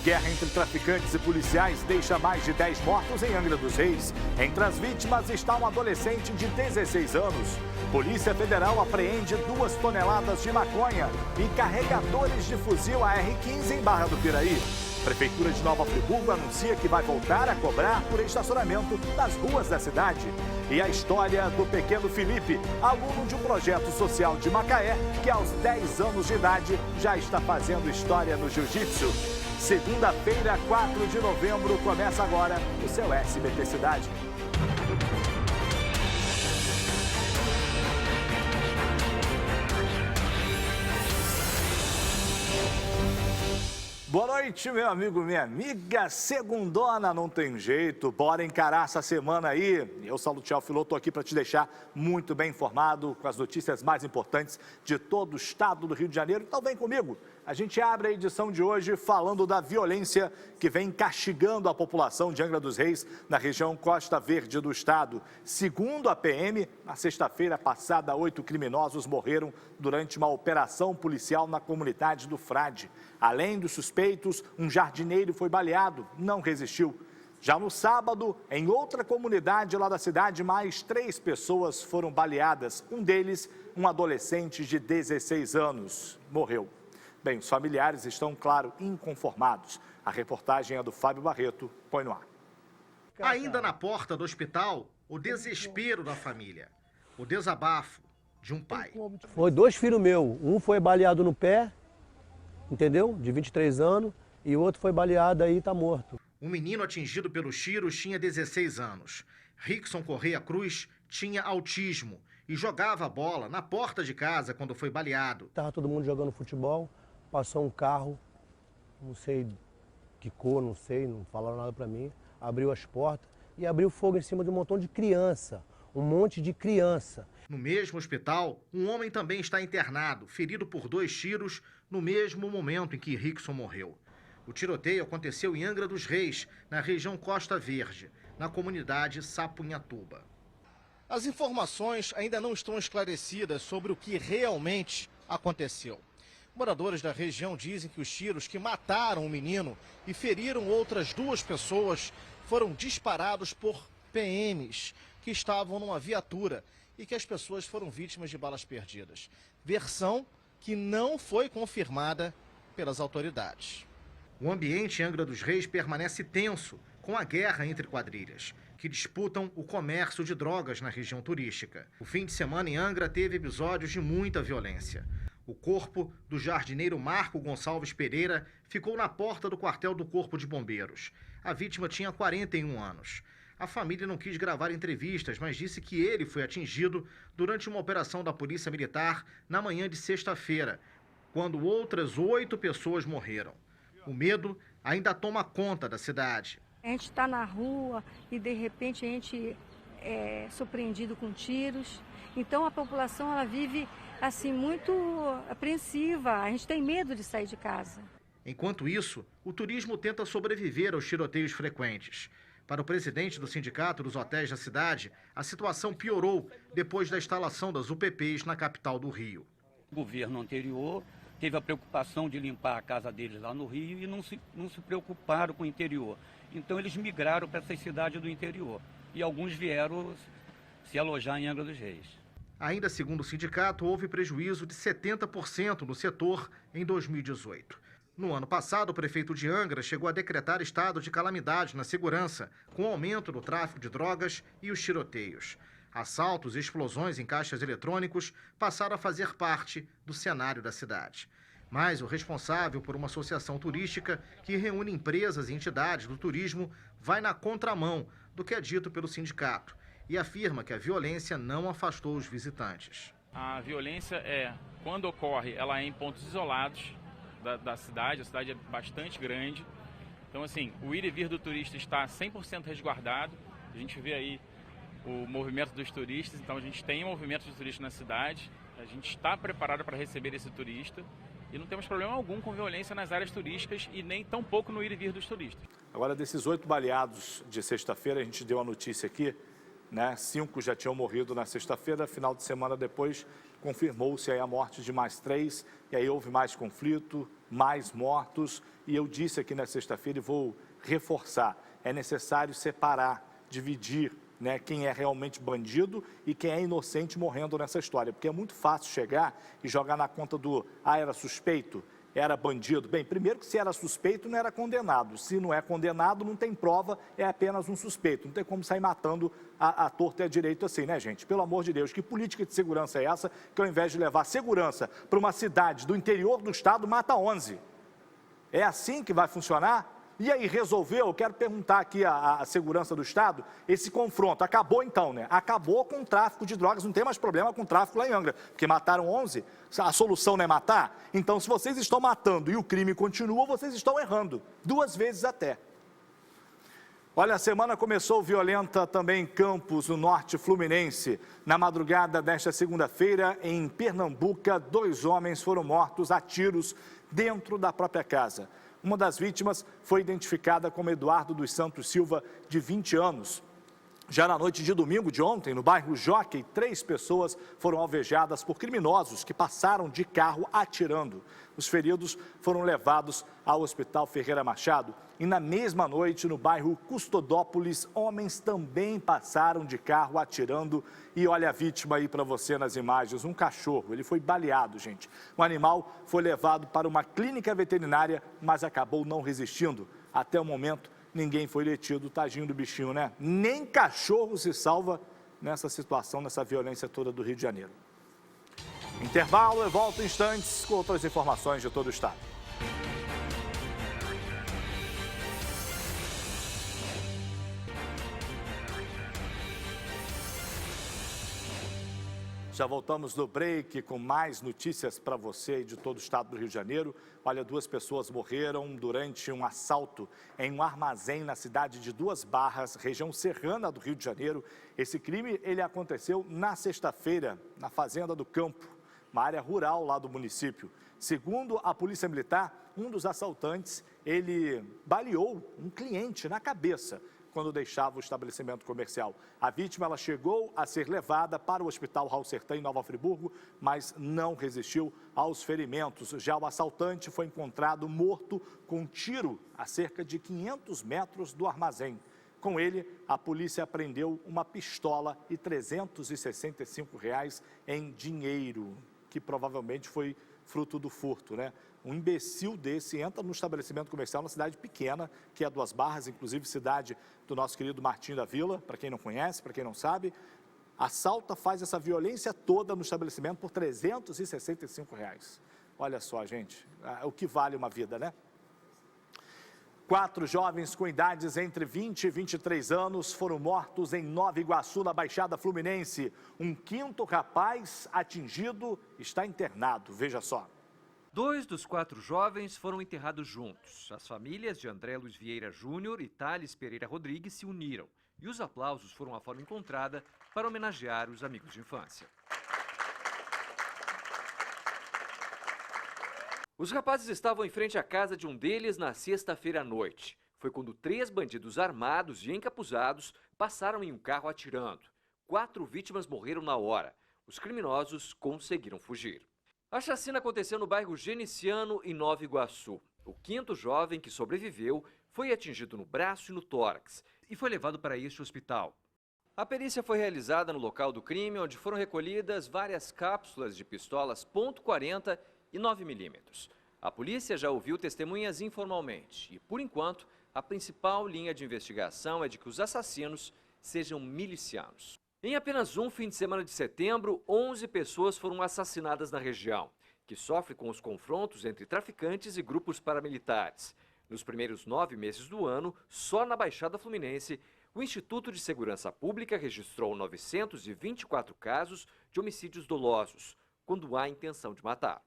Guerra entre traficantes e policiais deixa mais de 10 mortos em Angra dos Reis. Entre as vítimas está um adolescente de 16 anos. Polícia Federal apreende 2 toneladas de maconha e carregadores de fuzil AR-15 em Barra do Piraí. Prefeitura de Nova Friburgo anuncia que vai voltar a cobrar por estacionamento nas ruas da cidade. E a história do pequeno Felipe, aluno de um projeto social de Macaé, que aos 10 anos de idade já está fazendo história no jiu-jitsu. Segunda-feira, 4 de novembro, começa agora o seu SBT Cidade. Boa noite, meu amigo, minha amiga. Segundona, não tem jeito. Bora encarar essa semana aí. Eu, Salutiel Filô, estou aqui para te deixar muito bem informado com as notícias mais importantes de todo o estado do Rio de Janeiro. Então vem comigo. A gente abre a edição de hoje falando da violência que vem castigando a população de Angra dos Reis, na região Costa Verde do estado. Segundo a PM, na sexta-feira passada, 8 criminosos morreram durante uma operação policial na comunidade do Frade. Além dos suspeitos, um jardineiro foi baleado, não resistiu. Já no sábado, em outra comunidade lá da cidade, mais 3 pessoas foram baleadas. Um deles, um adolescente de 16 anos, morreu. Bem, os familiares estão, claro, inconformados. A reportagem é do Fábio Barreto, põe no ar. Ainda na porta do hospital, o desespero da família, o desabafo de um pai. Foi 2 filhos meus, um foi baleado no pé, entendeu? De 23 anos, e o outro foi baleado aí e tá morto. O menino atingido pelos tiros tinha 16 anos. Rickson Correia Cruz tinha autismo e jogava a bola na porta de casa quando foi baleado. Tava todo mundo jogando futebol, passou um carro, não sei que cor, não sei, não falaram nada pra mim, abriu as portas e abriu fogo em cima de um montão de criança, um monte de criança. No mesmo hospital, um homem também está internado, ferido por 2 tiros no mesmo momento em que Rickson morreu. O tiroteio aconteceu em Angra dos Reis, na região Costa Verde, na comunidade Sapunhatuba. As informações ainda não estão esclarecidas sobre o que realmente aconteceu. Moradores da região dizem que os tiros que mataram o menino e feriram outras 2 pessoas foram disparados por PMs que estavam numa viatura e que as pessoas foram vítimas de balas perdidas. Versão que não foi confirmada pelas autoridades. O ambiente em Angra dos Reis permanece tenso com a guerra entre quadrilhas, que disputam o comércio de drogas na região turística. O fim de semana em Angra teve episódios de muita violência. O corpo do jardineiro Marco Gonçalves Pereira ficou na porta do quartel do Corpo de Bombeiros. A vítima tinha 41 anos. A família não quis gravar entrevistas, mas disse que ele foi atingido durante uma operação da Polícia Militar na manhã de sexta-feira, quando outras 8 pessoas morreram. O medo ainda toma conta da cidade. A gente está na rua e, de repente, a gente é surpreendido com tiros. Então, a população ela vive assim muito apreensiva. A gente tem medo de sair de casa. Enquanto isso, o turismo tenta sobreviver aos tiroteios frequentes. Para o presidente do Sindicato dos Hotéis da cidade, a situação piorou depois da instalação das UPPs na capital do Rio. O governo anterior teve a preocupação de limpar a casa deles lá no Rio e não se preocuparam com o interior. Então eles migraram para essas cidades do interior e alguns vieram se alojar em Angra dos Reis. Ainda segundo o sindicato, houve prejuízo de 70% no setor em 2018. No ano passado, o prefeito de Angra chegou a decretar estado de calamidade na segurança, com o aumento do tráfico de drogas e os tiroteios. Assaltos e explosões em caixas eletrônicos passaram a fazer parte do cenário da cidade. Mas o responsável por uma associação turística que reúne empresas e entidades do turismo vai na contramão do que é dito pelo sindicato e afirma que a violência não afastou os visitantes. A violência quando ocorre, ela é em pontos isolados da cidade, a cidade é bastante grande. Então, assim, o ir e vir do turista está 100% resguardado. A gente vê aí o movimento dos turistas, então a gente tem movimento de turistas na cidade, a gente está preparado para receber esse turista e não temos problema algum com violência nas áreas turísticas e nem tão pouco no ir e vir dos turistas. Agora, desses 8 baleados de sexta-feira, a gente deu a notícia aqui, né? 5 já tinham morrido na sexta-feira, final de semana depois confirmou-se aí a morte de mais 3, e aí houve mais conflito, mais mortos, E eu disse aqui na sexta-feira e vou reforçar, é necessário separar, dividir, né, quem é realmente bandido e quem é inocente morrendo nessa história. Porque é muito fácil chegar e jogar na conta do, era suspeito, era bandido. Bem, primeiro que se era suspeito não era condenado. Se não é condenado, não tem prova, é apenas um suspeito. Não tem como sair matando a torta e a direito assim, né, gente? Pelo amor de Deus, que política de segurança é essa que ao invés de levar segurança para uma cidade do interior do estado, mata 11? É assim que vai funcionar? E aí, resolveu? Eu quero perguntar aqui à segurança do Estado, esse confronto, acabou então, né? Acabou com o tráfico de drogas, não tem mais problema com o tráfico lá em Angra, porque mataram 11, a solução não é matar? Então, se vocês estão matando e o crime continua, vocês estão errando, 2 vezes até. Olha, a semana começou violenta também em Campos, no norte fluminense. Na madrugada desta segunda-feira, em Pernambuco, 2 homens foram mortos a tiros dentro da própria casa. Uma das vítimas foi identificada como Eduardo dos Santos Silva, de 20 anos. Já na noite de domingo de ontem, no bairro Jockey, 3 pessoas foram alvejadas por criminosos que passaram de carro atirando. Os feridos foram levados ao Hospital Ferreira Machado. E na mesma noite, no bairro Custodópolis, homens também passaram de carro atirando. E olha a vítima aí para você nas imagens, um cachorro. Ele foi baleado, gente. O animal foi levado para uma clínica veterinária, mas acabou não resistindo. Até o momento, ninguém foi detido, tadinho do bichinho, né? Nem cachorro se salva nessa situação, nessa violência toda do Rio de Janeiro. Intervalo, eu volto em instantes com outras informações de todo o estado. Já voltamos do break com mais notícias para você de todo o estado do Rio de Janeiro. Olha, 2 pessoas morreram durante um assalto em um armazém na cidade de Duas Barras, região serrana do Rio de Janeiro. Esse crime, ele aconteceu na sexta-feira, na Fazenda do Campo, uma área rural lá do município. Segundo a Polícia Militar, um dos assaltantes, ele baleou um cliente na cabeça quando deixava o estabelecimento comercial. A vítima, ela chegou a ser levada para o Hospital Raul Sertã, em Nova Friburgo, mas não resistiu aos ferimentos. Já o assaltante foi encontrado morto com um tiro a cerca de 500 metros do armazém. Com ele, a polícia apreendeu uma pistola e R$ 365 em dinheiro, que provavelmente foi fruto do furto, né? Um imbecil desse entra no estabelecimento comercial numa cidade pequena, que é Duas Barras, inclusive cidade do nosso querido Martim da Vila, para quem não conhece, para quem não sabe, assalta, faz essa violência toda no estabelecimento por R$ 365. Olha só, gente, o que vale uma vida, né? 4 jovens com idades entre 20 e 23 anos foram mortos em Nova Iguaçu, na Baixada Fluminense. Um 5º rapaz atingido está internado, veja só. 2 dos 4 jovens foram enterrados juntos. As famílias de André Luiz Vieira Júnior e Thales Pereira Rodrigues se uniram. E os aplausos foram a forma encontrada para homenagear os amigos de infância. Os rapazes estavam em frente à casa de um deles na sexta-feira à noite. Foi quando 3 bandidos armados e encapuzados passaram em um carro atirando. 4 vítimas morreram na hora. Os criminosos conseguiram fugir. A chacina aconteceu no bairro Geniciano, em Nova Iguaçu. O 5º jovem que sobreviveu foi atingido no braço e no tórax e foi levado para este hospital. A perícia foi realizada no local do crime, onde foram recolhidas várias cápsulas de pistolas .40 e 9mm. A polícia já ouviu testemunhas informalmente e, por enquanto, a principal linha de investigação é de que os assassinos sejam milicianos. Em apenas um fim de semana de setembro, 11 pessoas foram assassinadas na região, que sofre com os confrontos entre traficantes e grupos paramilitares. Nos primeiros 9 meses do ano, só na Baixada Fluminense, o Instituto de Segurança Pública registrou 924 casos de homicídios dolosos, quando há intenção de matar.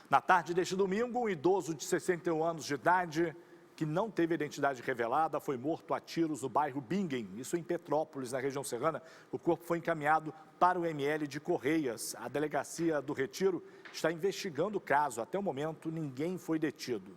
Na tarde deste domingo, um idoso de 61 anos de idade, que não teve identidade revelada, foi morto a tiros no bairro Bingen, isso em Petrópolis, na região serrana. O corpo foi encaminhado para o ML de Correias. A delegacia do Retiro está investigando o caso. Até o momento, ninguém foi detido.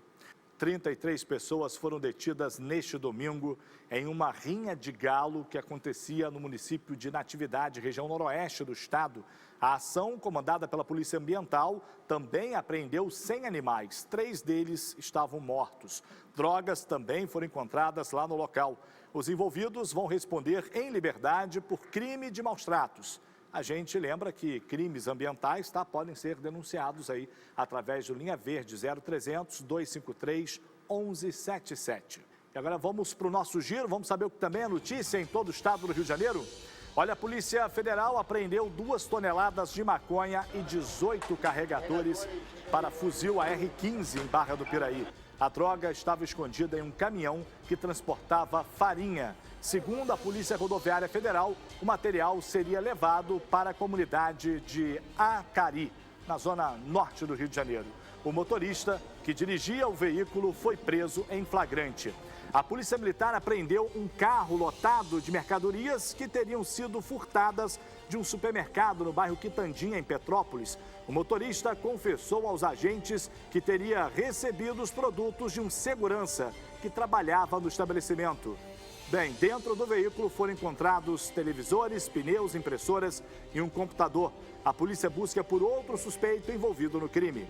33 pessoas foram detidas neste domingo em uma rinha de galo que acontecia no município de Natividade, região noroeste do estado. A ação, comandada pela Polícia Ambiental, também apreendeu 100 animais. 3 deles estavam mortos. Drogas também foram encontradas lá no local. Os envolvidos vão responder em liberdade por crime de maus-tratos. A gente lembra que crimes ambientais podem ser denunciados aí através do Linha Verde 0300 253 1177. E agora vamos para o nosso giro, vamos saber o que também é notícia em todo o estado do Rio de Janeiro. Olha, a Polícia Federal apreendeu 2 toneladas de maconha e 18 carregadores para fuzil AR-15 em Barra do Piraí. A droga estava escondida em um caminhão que transportava farinha. Segundo a Polícia Rodoviária Federal, o material seria levado para a comunidade de Acari, na zona norte do Rio de Janeiro. O motorista que dirigia o veículo foi preso em flagrante. A Polícia Militar apreendeu um carro lotado de mercadorias que teriam sido furtadas de um supermercado no bairro Quitandinha, em Petrópolis. O motorista confessou aos agentes que teria recebido os produtos de um segurança que trabalhava no estabelecimento. Bem, dentro do veículo foram encontrados televisores, pneus, impressoras e um computador. A polícia busca por outro suspeito envolvido no crime.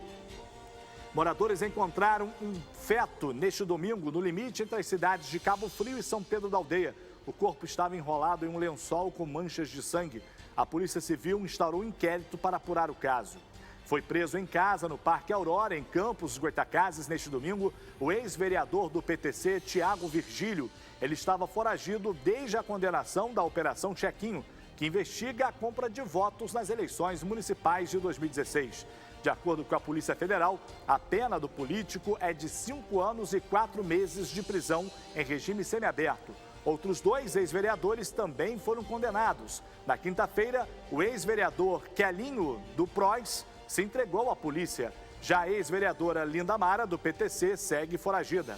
Moradores encontraram um feto neste domingo no limite entre as cidades de Cabo Frio e São Pedro da Aldeia. O corpo estava enrolado em um lençol com manchas de sangue. A Polícia Civil instaurou um inquérito para apurar o caso. Foi preso em casa, no Parque Aurora, em Campos dos Goitacazes, neste domingo, o ex-vereador do PTC, Tiago Virgílio. Ele estava foragido desde a condenação da Operação Chequinho, que investiga a compra de votos nas eleições municipais de 2016. De acordo com a Polícia Federal, a pena do político é de 5 anos e 4 meses de prisão em regime semiaberto. Outros 2 ex-vereadores também foram condenados. Na quinta-feira, o ex-vereador Quelinho, do PROS, se entregou à polícia. Já a ex-vereadora Linda Mara, do PTC, segue foragida.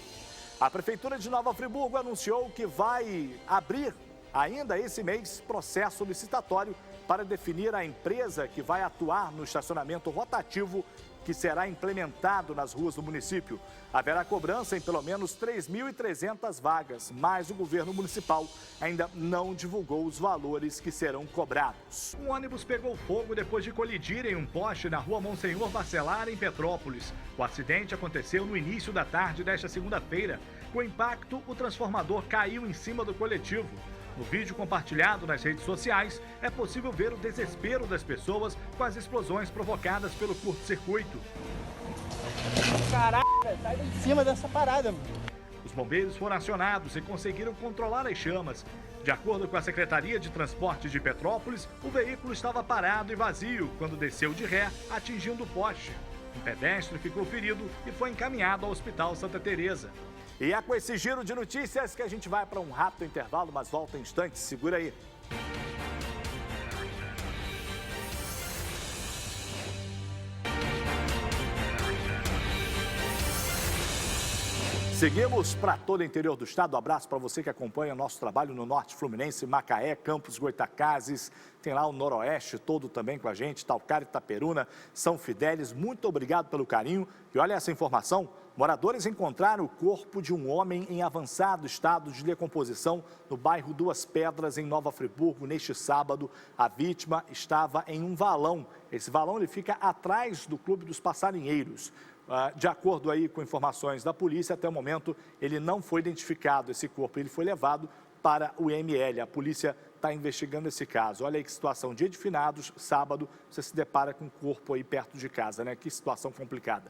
A Prefeitura de Nova Friburgo anunciou que vai abrir, ainda esse mês, processo licitatório para definir a empresa que vai atuar no estacionamento rotativo que será implementado nas ruas do município. Haverá cobrança em pelo menos 3.300 vagas, mas o governo municipal ainda não divulgou os valores que serão cobrados. Um ônibus pegou fogo depois de colidir em um poste na rua Monsenhor Bacelar, em Petrópolis. O acidente aconteceu no início da tarde desta segunda-feira. Com o impacto, o transformador caiu em cima do coletivo. No vídeo compartilhado nas redes sociais, é possível ver o desespero das pessoas com as explosões provocadas pelo curto-circuito. Caraca, sai de cima dessa parada, mano. Os bombeiros foram acionados e conseguiram controlar as chamas. De acordo com a Secretaria de Transporte de Petrópolis, o veículo estava parado e vazio quando desceu de ré, atingindo o poste. Um pedestre ficou ferido e foi encaminhado ao Hospital Santa Teresa. E é com esse giro de notícias que a gente vai para um rápido intervalo, mas volta em instantes. Segura aí. Seguimos para todo o interior do estado. Um abraço para você que acompanha o nosso trabalho no Norte Fluminense, Macaé, Campos, Goitacazes. Tem lá o Noroeste todo também com a gente, Talcari, Itaperuna, São Fidélis. Muito obrigado pelo carinho. E olha essa informação. Moradores encontraram o corpo de um homem em avançado estado de decomposição no bairro Duas Pedras, em Nova Friburgo, neste sábado. A vítima estava em um valão. Esse valão ele fica atrás do Clube dos Passarinheiros. De acordo aí com informações da polícia, até o momento ele não foi identificado, esse corpo. Ele foi levado para o IML. A polícia está investigando esse caso. Olha aí que situação. Dia de finados, sábado, você se depara com um corpo aí perto de casa, né? Que situação complicada.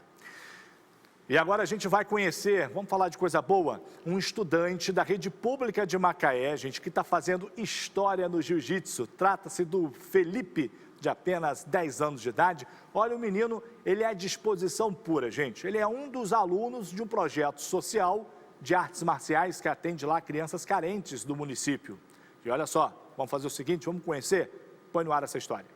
E agora a gente vai conhecer, vamos falar de coisa boa, um estudante da rede pública de Macaé, gente, que está fazendo história no jiu-jitsu. Trata-se do Felipe, de apenas 10 anos de idade. Olha, o menino, ele é disposição pura, gente. Ele é um dos alunos de um projeto social de artes marciais que atende lá crianças carentes do município. E olha só, vamos fazer o seguinte, vamos conhecer? Põe no ar essa história.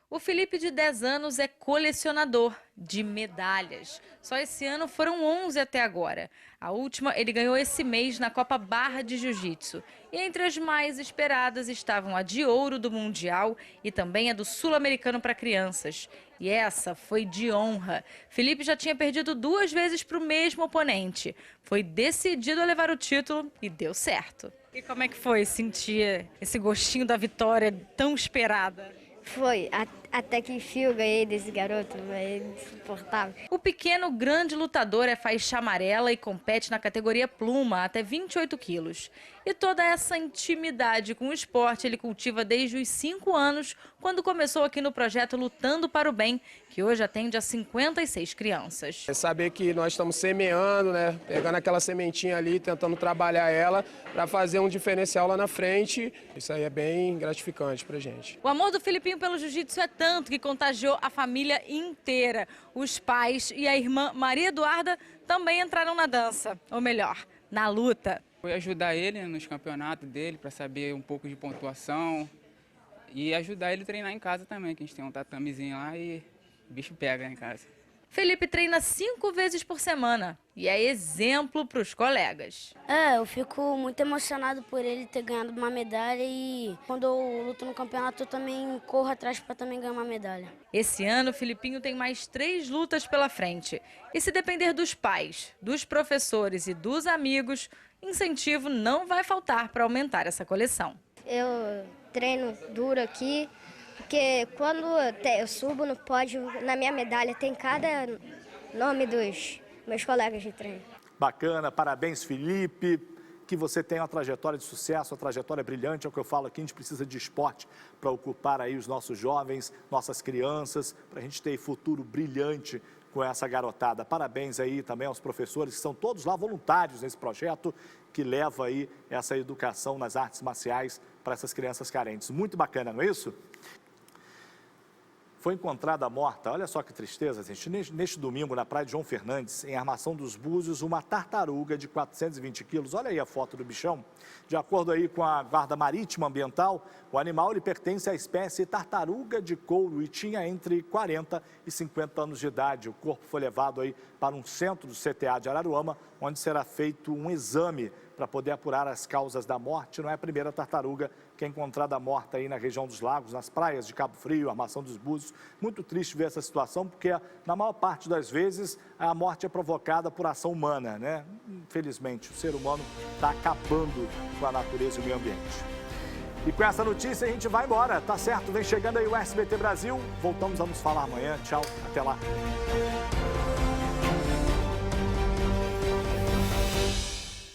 O Felipe, de 10 anos, é colecionador de medalhas. Só esse ano foram 11 até agora. A última ele ganhou esse mês na Copa Barra de Jiu-Jitsu. E entre as mais esperadas estavam a de ouro do Mundial e também a do Sul-Americano para crianças. E essa foi de honra. Felipe já tinha perdido 2 vezes para o mesmo oponente. Foi decidido a levar o título e deu certo. E como é que foi sentir esse gostinho da vitória tão esperada? Foi, até que enfim eu ganhei desse garoto, é insuportável. O pequeno grande lutador é faixa amarela e compete na categoria pluma, até 28 quilos. E toda essa intimidade com o esporte ele cultiva desde os 5 anos, quando começou aqui no projeto Lutando para o Bem, que hoje atende a 56 crianças. É saber que nós estamos semeando, né? Pegando aquela sementinha ali, tentando trabalhar ela para fazer um diferencial lá na frente. Isso aí é bem gratificante pra gente. O amor do Filipinho pelo jiu-jitsu é tanto que contagiou a família inteira. Os pais e a irmã Maria Eduarda também entraram na dança, ou melhor, na luta. Foi ajudar ele nos campeonatos dele para saber um pouco de pontuação e ajudar ele a treinar em casa também, que a gente tem um tatamezinho lá e o bicho pega em casa. Felipe treina 5 vezes por semana e é exemplo para os colegas. Eu fico muito emocionado por ele ter ganhado uma medalha e quando eu luto no campeonato eu também corro atrás para também ganhar uma medalha. Esse ano o Filipinho tem mais 3 lutas pela frente. E se depender dos pais, dos professores e dos amigos, incentivo não vai faltar para aumentar essa coleção. Eu treino duro aqui. Porque quando eu subo no pódio, na minha medalha tem cada nome dos meus colegas de treino. Bacana, parabéns, Felipe. Que você tenha uma trajetória de sucesso, uma trajetória brilhante. É o que eu falo aqui, a gente precisa de esporte para ocupar aí os nossos jovens, nossas crianças, para a gente ter futuro brilhante com essa garotada. Parabéns aí também aos professores que são todos lá voluntários nesse projeto que leva aí essa educação nas artes marciais para essas crianças carentes. Muito bacana, não é isso? Foi encontrada morta, olha só que tristeza, gente, neste domingo na praia de João Fernandes, em Armação dos Búzios, uma tartaruga de 420 quilos, olha aí a foto do bichão. De acordo aí com a Guarda Marítima Ambiental, o animal ele pertence à espécie tartaruga de couro e tinha entre 40 e 50 anos de idade. O corpo foi levado aí para um centro do CTA de Araruama, onde será feito um exame para poder apurar as causas da morte. Não é a primeira tartaruga que é encontrada morta aí na região dos lagos, nas praias de Cabo Frio, Armação dos Búzios. Muito triste ver essa situação, porque na maior parte das vezes a morte é provocada por ação humana, né? Infelizmente, o ser humano está acabando com a natureza e o meio ambiente. E com essa notícia a gente vai embora, tá certo? Vem chegando aí o SBT Brasil. Voltamos a nos falar amanhã. Tchau, até lá.